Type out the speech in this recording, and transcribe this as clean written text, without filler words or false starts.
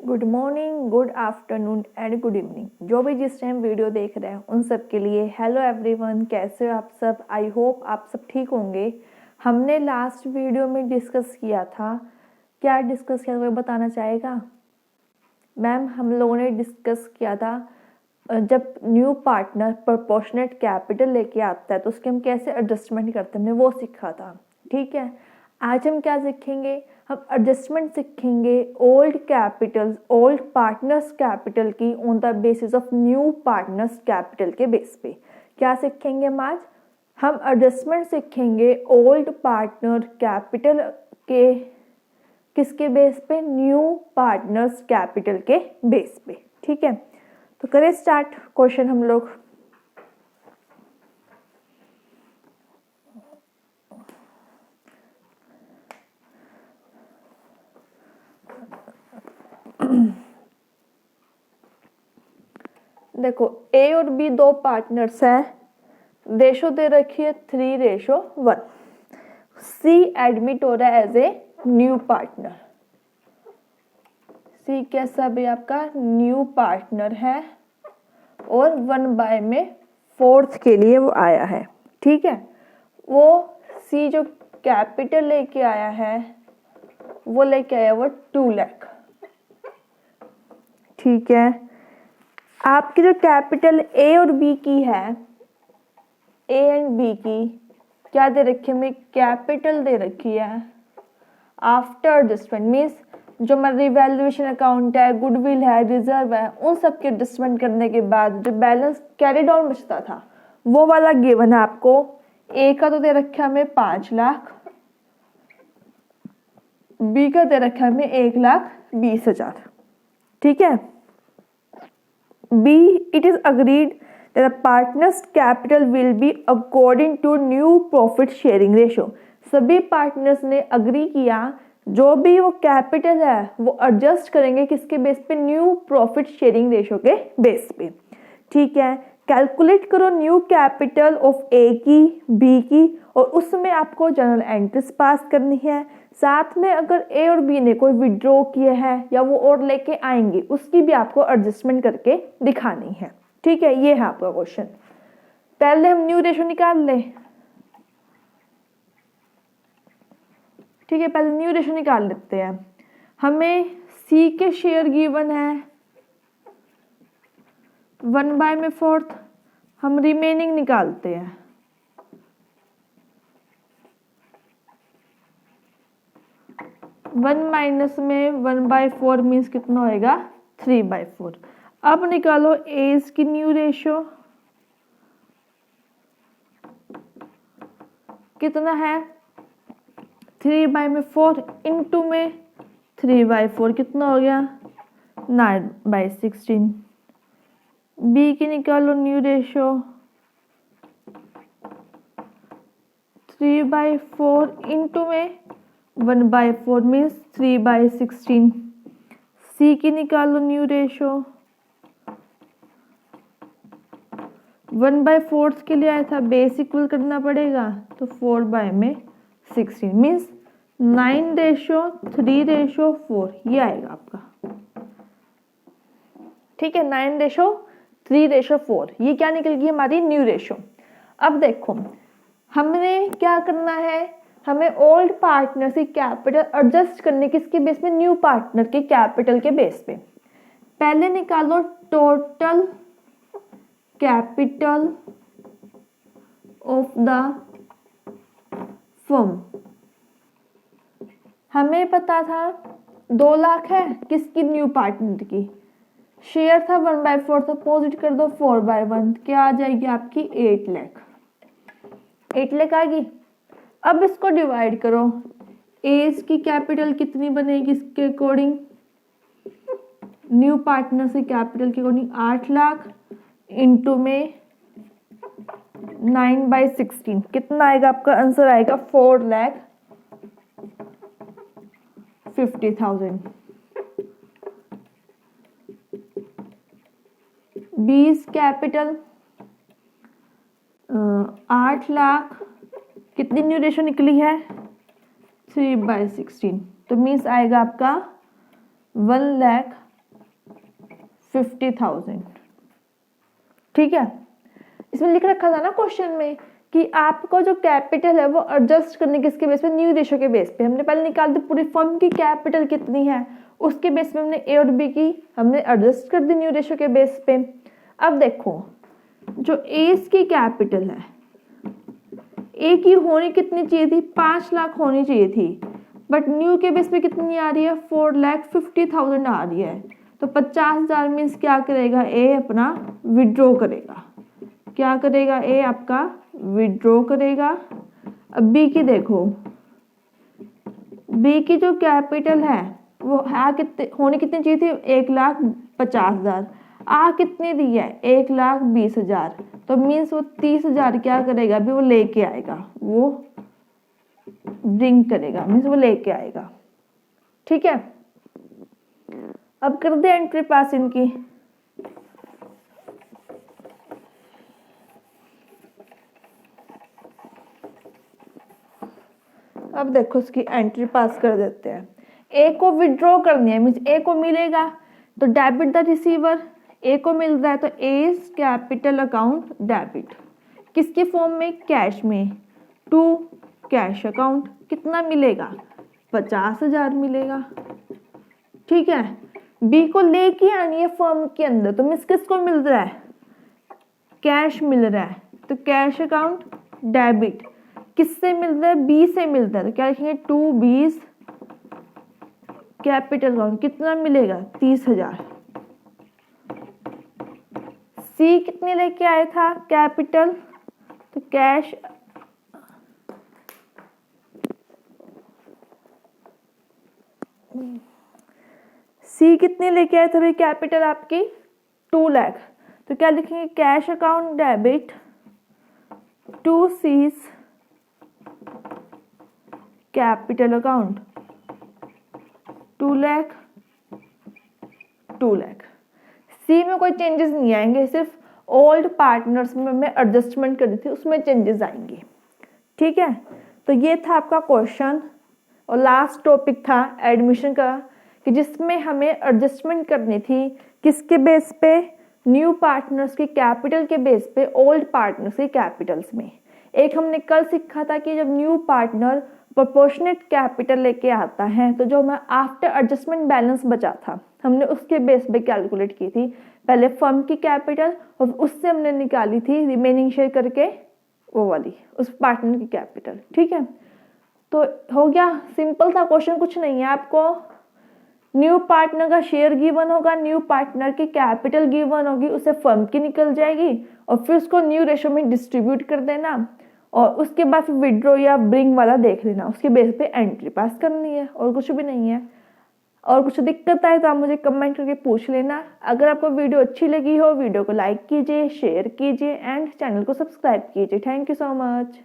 Good morning, good afternoon and good evening. जो भी जिस टाइम वीडियो देख रहे हैं उन सब के लिए हेलो एवरीवन। कैसे हो आप सब? आई होप आप सब ठीक होंगे। हमने लास्ट वीडियो में डिस्कस किया था, क्या डिस्कस किया कोई बताना चाहेगा? मैम, हम लोगों ने डिस्कस किया था जब न्यू पार्टनर प्रोपोर्शनेट कैपिटल लेके आता है तो उसके हम कैसे एडजस्टमेंट करते हैं, हमने वो सीखा था। ठीक है, आज हम क्या सीखेंगे? हम एडजस्टमेंट सीखेंगे old capital, old partners capital की on the basis of new partners capital के बेस पे। क्या सीखेंगे हम आज? हम एडजस्टमेंट सीखेंगे ओल्ड पार्टनर कैपिटल के किसके बेस पे? न्यू पार्टनर्स कैपिटल के बेस पे। ठीक है, तो करें स्टार्ट क्वेश्चन हम लोग। देखो, ए और बी दो पार्टनर्स हैं, रेशो दे रखी है 3:1। सी एडमिट हो रहा है एज ए न्यू पार्टनर। सी कैसा भी आपका न्यू पार्टनर है और 1/4 में फोर्थ के लिए वो आया है। ठीक है, वो सी जो कैपिटल लेके आया है वो लेके आया वो 2 लाख। ठीक है, आपकी जो कैपिटल ए और बी की है, ए एंड बी की क्या दे रखी है? हमें कैपिटल दे रखी है आफ्टर एडजस्टमेंट। मीन्स जो हमारा रिवैल्यूएशन अकाउंट है, गुडविल है, रिजर्व है, उन सब के एडजस्टमेंट करने के बाद जो बैलेंस कैरी डाउन बचता था वो वाला गिवन है आपको। ए का तो दे रखा है हमें 5 लाख, बी का दे रखा है हमें 1,20,000। ठीक है, B it is agreed that the partners capital will be according to new profit sharing ratio। सभी पार्टनर्स ने अग्री किया जो भी वो कैपिटल है वो एडजस्ट करेंगे किसके बेस पे? न्यू प्रॉफिट शेयरिंग रेशियो के बेस पे। ठीक है, कैलकुलेट करो न्यू कैपिटल ऑफ ए की, बी की, और उसमें आपको जनरल एंट्रीज पास करनी है। साथ में अगर ए और बी ने कोई विड्रॉ किए हैं या वो और लेके आएंगे उसकी भी आपको एडजस्टमेंट करके दिखानी है। ठीक है, ये है आपका क्वेश्चन। पहले हम न्यू रेशो निकाल लें। ठीक है, पहले न्यू रेशो निकाल लेते हैं। हमें सी के शेयर गिवन है 1/4 में फोर्थ, हम रिमेनिंग निकालते हैं। वन माइनस में 1/4 मीन्स कितना होएगा? 3/4। अब निकालो एज की न्यू रेशो कितना है? 3/4 इंटू में 3/4 कितना हो गया? 9/16। बी की निकालो न्यू रेशो 3/4 इंटू में 1/4 मीन्स 3/16। सी की निकालो न्यू रेशो 1/4 के लिए आया था, बेस इक्वल करना पड़ेगा तो 4/16 मीन्स 9:3:4 ये आएगा आपका। ठीक है, 9:3:4 ये क्या निकल गई हमारी न्यू रेशो। अब देखो हमने क्या करना है, हमें ओल्ड पार्टनर से कैपिटल एडजस्ट करने किसके बेस पे? न्यू पार्टनर के कैपिटल के बेस पे। पहले निकालो total capital of the firm. हमें पता था 2 लाख है किसकी? न्यू पार्टनर की। शेयर था 1/4, अपोजिट कर दो 4/1, क्या आ जाएगी आपकी? 8 लाख। 8 लाख आ गई। अब इसको डिवाइड करो, एज की कैपिटल कितनी बनेगी इसके अकॉर्डिंग? न्यू पार्टनर से कैपिटल के अकॉर्डिंग 8 लाख इंटू में 9/16 कितना आएगा आपका? आंसर आएगा 4,50,000। 20 कैपिटल 8 लाख, कितनी न्यू रेशो निकली है? 3/16, तो मीन्स आएगा आपका 1,00,000 50,000। ठीक है, इसमें लिख रखा था ना क्वेश्चन में कि आपको जो कैपिटल है वो एडजस्ट करने किसके बेस पे, न्यू रेशो के बेस पे। हमने पहले निकाल दी पूरी फर्म की कैपिटल कितनी है, उसके बेस पे हमने ए और बी की हमने एडजस्ट कर दी न्यू रेशो के बेस पे। अब देखो जो ए की कैपिटल है, ए की होनी कितनी चाहिए थी, 5 लाख होनी चाहिए थी, बट न्यू के बेस पे कितनी आ रही है, 4,50,000 आ रही है। तो 50,000 मीन्स क्या करेगा, ए अपना विड्रॉ करेगा। क्या करेगा, ए आपका विड्रॉ करेगा। अब बी की देखो, बी की जो कैपिटल है वो होनी कितनी चाहिए थी, 1,50,000। आ कितनी दी है, 1,20,000। तो मीन्स वो 30,000 क्या करेगा, अभी वो लेके आएगा, वो ब्रिंग करेगा, मीन्स वो लेके आएगा। ठीक है, अब कर दे एंट्री पास इनकी। अब देखो इसकी एंट्री पास कर देते हैं। ए को विड्रॉ करनी है, मीन्स ए को मिलेगा तो डेबिट द रिसीवर, ए को मिल रहा है तो एज कैपिटल अकाउंट डेबिट, किसके फॉर्म में, कैश में, टू कैश अकाउंट। कितना मिलेगा, 50,000 मिलेगा। ठीक है, बी को लेके आनी है फर्म के अंदर, तो मीन्स किसको मिल रहा है, कैश मिल रहा है, तो कैश अकाउंट डेबिट। किससे मिल रहा है, बी से मिल रहा है, तो क्या लिखेंगे, 2 बीस कैपिटल अकाउंट। कितना मिलेगा, 30,000। सी कितने लेके आया था कैपिटल, तो कैश सी कितने लेके आए थे भाई कैपिटल आपकी, 2 लाख। तो क्या लिखेंगे, cash account debit to C's capital account 2 lakh 2 lakh. C में कोई चेंजेस नहीं आएंगे, सिर्फ ओल्ड पार्टनर्स में मैं एडजस्टमेंट करी थी उसमें चेंजेस आएंगे। ठीक है, तो ये था आपका क्वेश्चन और लास्ट टॉपिक था एडमिशन का, कि जिसमें हमें एडजस्टमेंट करनी थी किसके बेस पे, न्यू पार्टनर्स की कैपिटल के बेस पे ओल्ड पार्टनर्स की कैपिटल्स में। एक हमने कल सीखा था कि जब न्यू पार्टनर प्रोपोर्शनेट कैपिटल लेके आता है तो जो हमें आफ्टर एडजस्टमेंट बैलेंस बचा था हमने उसके बेस पे कैलकुलेट की थी, पहले फर्म की कैपिटल और उससे हमने निकाली थी रिमेनिंग शेयर करके वो वाली उस पार्टनर की कैपिटल। ठीक है, तो हो गया, सिंपल था क्वेश्चन, कुछ नहीं है। आपको न्यू पार्टनर का शेयर गिवन होगा, न्यू पार्टनर की कैपिटल गिवन होगी, उसे फर्म की निकल जाएगी और फिर उसको न्यू रेशो में डिस्ट्रीब्यूट कर देना और उसके बाद फिर विड्रॉ या ब्रिंग वाला देख लेना, उसके बेस पे एंट्री पास करनी है और कुछ भी नहीं है। और कुछ दिक्कत आए तो आप मुझे कमेंट करके पूछ लेना। अगर आपको वीडियो अच्छी लगी हो वीडियो को लाइक कीजिए, शेयर कीजिए एंड चैनल को सब्सक्राइब कीजिए। Thank you so much.